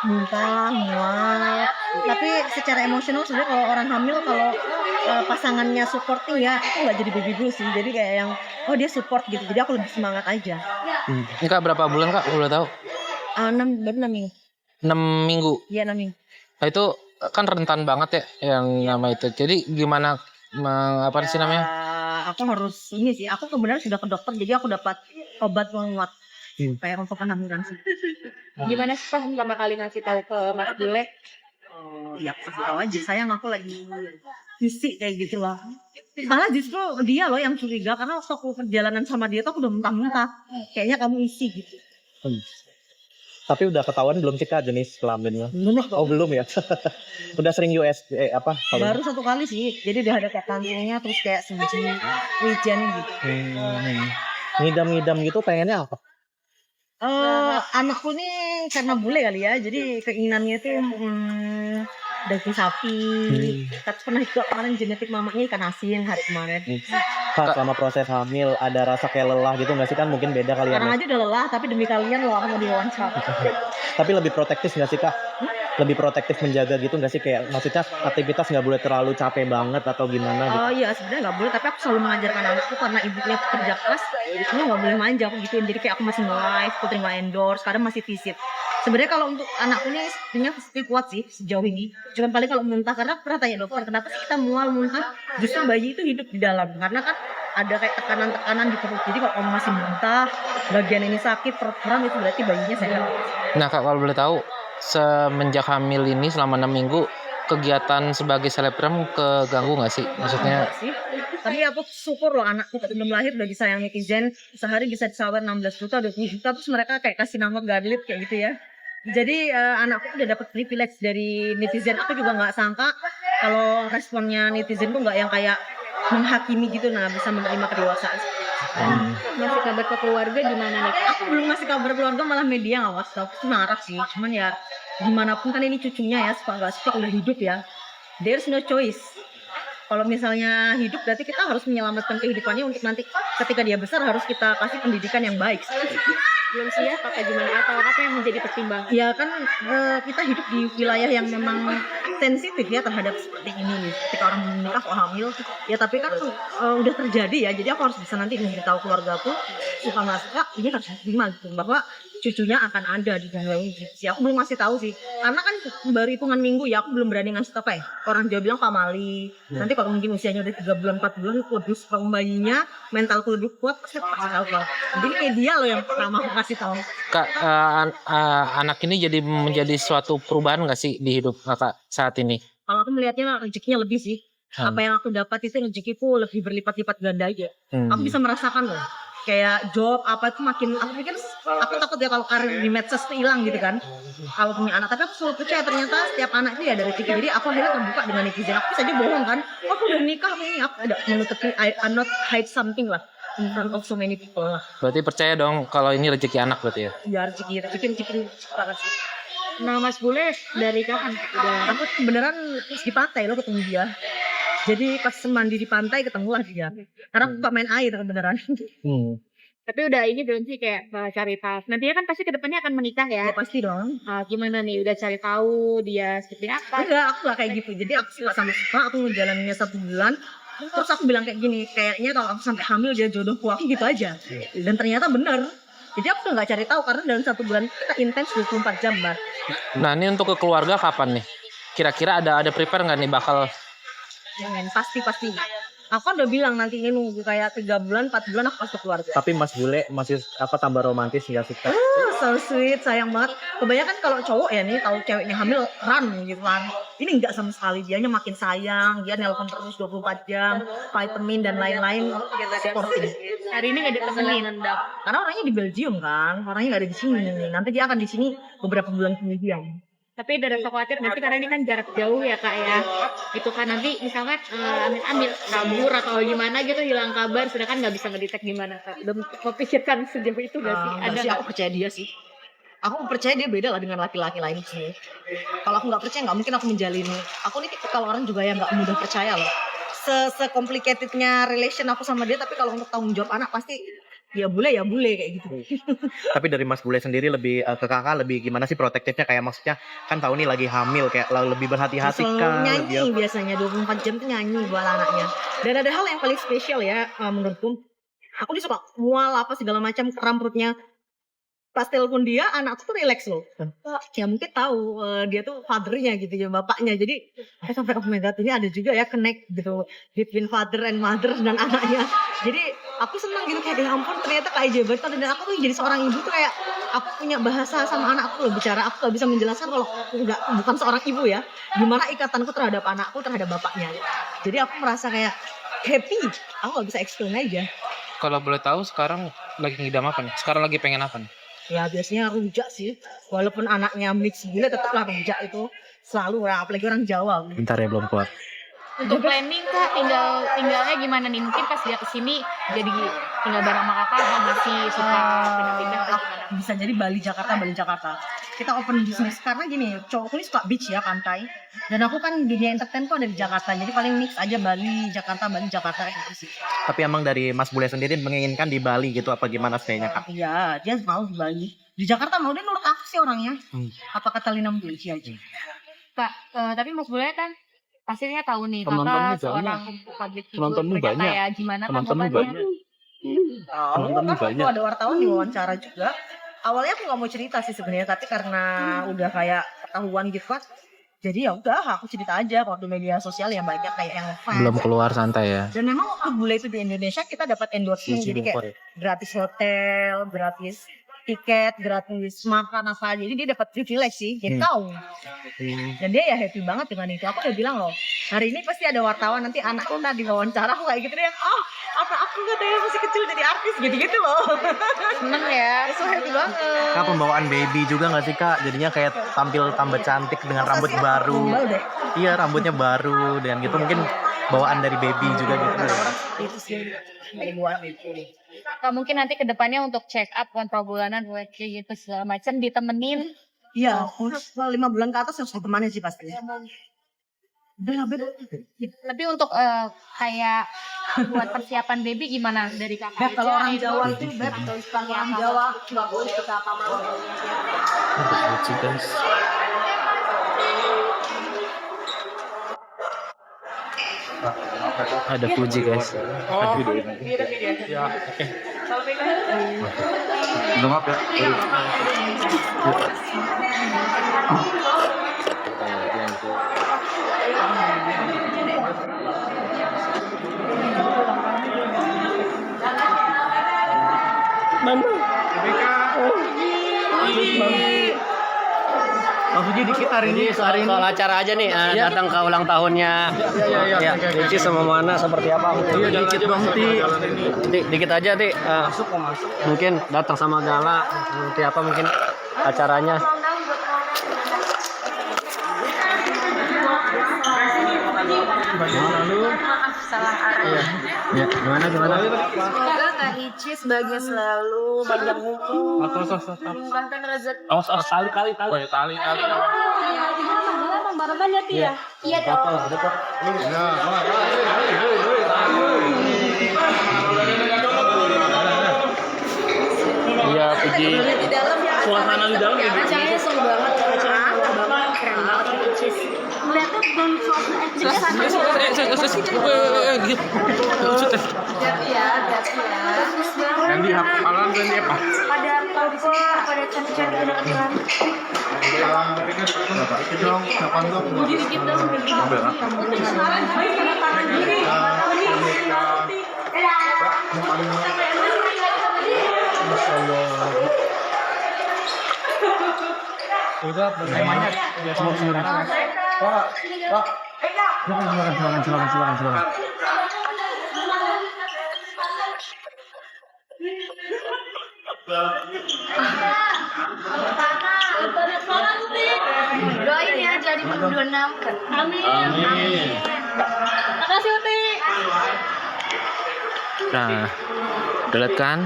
muntah, mual. Tapi secara emosional sebenarnya kalau orang hamil kalau pasangannya supporting ya, aku nggak jadi baby blues sih. Jadi kayak yang oh dia support gitu. Jadi aku lebih semangat aja. Ini Kak berapa bulan Kak? Boleh tahu? 6 minggu. 6 minggu. Iya 6 minggu. Nah itu kan rentan banget ya yang nama itu. Jadi gimana apa sih namanya? Aku harus ini sih. Aku sebenarnya sudah ke dokter, jadi aku dapat obat penguat kayak untuk kehamilan sih. Gimana sih pas pertama kali ngasih tahu ke Mas Bule? Ya kasih tahu aja, sayang aku lagi isi kayak gitu lah. Malah justru dia loh yang curiga karena waktu aku perjalanan sama dia tuh aku udah muntah-muntah. Kayaknya kamu isi gitu. Tapi udah ketahuan belum sih Kak jenis kelaminnya? Belum lah. Oh belum ya? Udah sering apa? Baru 1 kali sih. Jadi udah ada kayak tantenya terus kayak semacam wijen gitu. Ngidam-ngidam gitu pengennya apa? Anakku nih karena bule kali ya, jadi keinginannya tuh daging sapi. Tapi pernah juga kemarin genetik mamanya ikan asin hari kemarin. Kak selama proses hamil ada rasa kayak lelah gitu nggak sih kan mungkin beda kali ya? Sekarang aja udah lelah, tapi demi kalian loh aku mau diwawancara. Tapi lebih protektif nggak sih Kak? Lebih protektif menjaga gitu nggak sih kayak maksudnya aktivitas nggak boleh terlalu capek banget atau gimana gitu? Oh iya sebenarnya nggak boleh, tapi aku selalu mengajarkan anakku karena ibunya pekerja keras, ini nggak boleh manja aku gituin. Jadi kayak aku masih nge-live, aku terima endorse, kadang masih visit. Sebenarnya kalau untuk anakku nih sebenarnya pasti kuat sih sejauh ini. Cuma paling kalau muntah, karena aku pernah tanya dokter kenapa sih kita mual muntah, justru bayi itu hidup di dalam karena kan ada kayak tekanan-tekanan di perut. Jadi kalau kamu masih muntah, bagian ini sakit, perut kram, itu berarti bayinya sehat. Nah Kak kalau boleh tahu semenjak hamil ini selama 6 minggu kegiatan sebagai selebgram keganggu nggak sih? Maksudnya sih. Tapi aku syukur loh anakku belum lahir udah disayang netizen, sehari bisa disawer 16 juta, 20 juta, terus mereka kayak kasih nama Garlit kayak gitu ya. Jadi anakku udah dapat privilege dari netizen. Aku juga nggak sangka kalau responnya netizen tuh nggak yang kayak menghakimi gitu, nah bisa menerima kedewasaan. Ngasih kabar ke keluarga gimana nih? Aku belum ngasih kabar keluarga, malah media ngawas. Aku marah sih, cuman ya gimana pun kan ini cucunya ya, suka nggak suka udah hidup ya. There's no choice. Kalau misalnya hidup berarti kita harus menyelamatkan kehidupannya untuk nanti ketika dia besar harus kita kasih pendidikan yang baik. Belum siap apa gimana atau apa yang menjadi pertimbangan? Ya kan kita hidup di wilayah yang memang sensitif ya terhadap seperti ini. Ketika orang menikah kok hamil, ya tapi kan udah terjadi ya. Jadi aku harus bisa nanti memberitahu keluargaku suka nggak suka ini harus terima gitu bahwa cucunya akan ada di dalam sih. Aku belum masih tahu sih, karena kan baru hitungan minggu ya, aku belum berani ngasih apa ya. Orang Jawa bilang pamali. Nanti kalau mungkin usianya udah 3 bulan 4 bulan, kudus kalau bayinya mentalku lebih kuat, pasti pasti tahu lah. Jadi kayak dia loh yang pertama aku kasih tahu. Kak anak ini jadi menjadi suatu perubahan nggak sih di hidup Kakak saat ini? Kalau aku melihatnya rezekinya lebih sih. Apa yang aku dapat itu rezekiku lebih berlipat-lipat ganda aja. Aku bisa merasakan loh. Kayak job apa itu makin, aku pikir aku takut ya kalau karir di medsos itu hilang gitu kan kalau punya anak, tapi aku selalu percaya ternyata setiap anak itu ya ada rezeki. Jadi aku akhirnya terbuka dengan netizen. Aku saja bohong kan, aku udah nikah ini, aku ada menutupi, I'm not hide something lah in front of so many people lah. Berarti percaya dong kalau ini rezeki anak berarti ya? Ya rezeki banget sih. Nah Mas Bule dari kapan? Aku beneran di pantai loh ketemu dia. Jadi pas mandi di pantai ketemulah dia. Karena aku gak main air beneran. Tapi udah ini belum sih kayak cari tahu. Nantinya kan pasti kedepannya akan menikah ya. Ya pasti dong. Gimana nih udah cari tahu dia seperti apa? Enggak, aku gak kayak gitu. Jadi aku suka sama suka, aku ngejalaninnya 1 bulan. Terus aku bilang kayak gini, kayaknya kalau aku sampai hamil dia jodohku, aku gitu aja. Dan ternyata benar. Jadi aku gak cari tahu karena dalam 1 bulan kita intens 24 jam, Mbak. Nah ini untuk ke keluarga kapan nih? Kira-kira ada prepare nggak nih bakal? Jangan, pasti. Aku udah bilang nanti ini nunggu kayak 3 bulan, 4 bulan aku masuk keluarga. Tapi Mas Bule masih tambah romantis nggak sih Kak? So sweet, sayang banget. Kebanyakan kalau cowok ya nih, tahu ceweknya hamil, run gitu kan. Ini enggak sama sekali, dianya makin sayang, dia nelpon terus 24 jam, vitamin dan lain-lain. Supporting. Hari ini nggak ditemenin. Karena orangnya di Belgium kan, orangnya nggak ada di sini. Nanti dia akan di sini beberapa bulan kemudian. Tapi ada rasa khawatir nanti karena ini kan jarak jauh ya Kak ya. Itu kan nanti misalkan ambil kabur atau gimana gitu hilang kabar, sedangkan nggak bisa ngedetek gimana Kak. Udah memikirkan sejauh itu nggak sih? Ada sih, aku percaya dia sih. Aku percaya dia beda lah dengan laki-laki lain sih. Kalau aku nggak percaya nggak mungkin aku menjalin. Aku nih kalau orang juga yang nggak mudah percaya loh. Se-complicatednya relation aku sama dia, tapi kalau untuk tanggung jawab anak pasti ya bule kayak gitu. Tapi dari Mas Bule sendiri lebih ke kakak lebih gimana sih protektifnya, kayak maksudnya kan tahu nih lagi hamil kayak lebih berhati-hati Selalu kan, nyanyi lebih biasanya 24 jam tuh nyanyi buat anaknya. Dan ada hal yang paling spesial ya menurutku. Aku dia suka mual apa segala macam, kram perutnya. Pas telepon dia, anakku tuh relax loh. Ya mungkin tahu dia tuh fathernya gitu ya, bapaknya. Jadi sampai oh my god, ini ada juga ya connect gitu between father and mother dan anaknya. Jadi aku senang gitu kayak ya ampun ternyata kayak jabatan, dan aku tuh jadi seorang ibu tuh kayak aku punya bahasa sama anakku loh, bicara aku gak bisa menjelaskan kalau aku bukan seorang ibu ya. Gimana ikatanku terhadap anakku terhadap bapaknya. Jadi aku merasa kayak happy. Aku gak bisa explain aja. Kalau boleh tahu sekarang lagi ngidam apa nih? Sekarang lagi pengen apa nih? Ya biasanya rujak sih, walaupun anaknya mix bule tetaplah rujak itu selalu, apalagi orang Jawa. bentar ya belum kuat. Untuk planning Kak, tinggalnya gimana nih? Mungkin pas dia kesini jadi tinggal bareng sama Kakak atau masih suka pindah-pindah atau gimana? Bisa jadi Bali Jakarta. Kita open bisnis karena gini, cowokku ini suka beach ya, pantai. Dan aku kan dunia entertain tuh ada di Jakarta, jadi paling mix aja Bali Jakarta kayak gitu sih. Tapi emang dari Mas Bule sendiri menginginkan di Bali gitu apa gimana stay-nya kak? Iya, dia mau di Bali. Di Jakarta mau, dia nurut aku sih orangnya. Apa kata Lina Muji aja. Kak, tapi Mas Bule kan pastinya tahu nih Teman-temanmu Kakak seorang public figure, Teman-temanmu berkata banyak. ya gimana Teman-temanmu tanggapannya? Kan waktu ada wartawan diwawancara juga. Awalnya aku nggak mau cerita sih sebenarnya, tapi karena udah kayak ketahuan gitu kan, jadi ya udah aku cerita aja. Waktu media sosial yang banyak kayak yang fans. Belum keluar santai ya. Dan memang waktu bule itu di Indonesia kita dapat endorsement, jadi kayak gratis hotel, gratis tiket, gratis makan apa, jadi dia dapat privilege sih, jadi tahu. Dan dia ya happy banget dengan itu. Aku udah bilang loh, hari ini pasti ada wartawan nanti anakku di wawancara aku kayak gitu, dia apa aku katanya masih kecil jadi artis gitu loh. Seneng ya. So happy banget. Kak pembawaan baby juga nggak sih kak? Jadinya kayak tampil tambah cantik dengan rambut baru. Deh. Iya rambutnya baru dan gitu mungkin bawaan dari baby juga gitu. Itu sih buat itu. Kak, mungkin nanti kedepannya untuk check up kontrol bulanan kayak gitu segala macam ditemenin. Iya, 5 bulan ke atas harus ditemani sih pastinya. Tapi untuk kayak buat persiapan baby gimana dari kakak? Beb, kalau orang Jawa itu Beb atau sebagai orang apa? Jawa nggak boleh kita apa-apa. Lucu guys. Ada Fuji guys. Maaf ya. Maksudnya dikit hari ini Soal acara aja nih, datang ke ulang tahunnya. Ya, Rici sama Mana seperti apa? dikit dong Dikit aja, Ti. Mungkin datang sama Gala, seperti apa mungkin acaranya? Maaf, salah arah. Ya, gimana? Semoga Kak Ici sebagai selalu banyak ngumpul. Mengembangkan rezeki. Tali. Emang barabannya tuh ya? Iya dong. Iya, Puji. Di dalam Suasana di dalam kayak acaranya seru banget, acaranya mewah banget, keren banget Kak Ici. Melihatnya belum suasana Hati ya. Ganti hafalan ganti apa? Pada koper, pada cantik-cantik dengan Budi dikit dong. Udah, temanya Silakan. Doain ya jadi 26. Amin. Makasih Uti. Nah, udah lihat kan?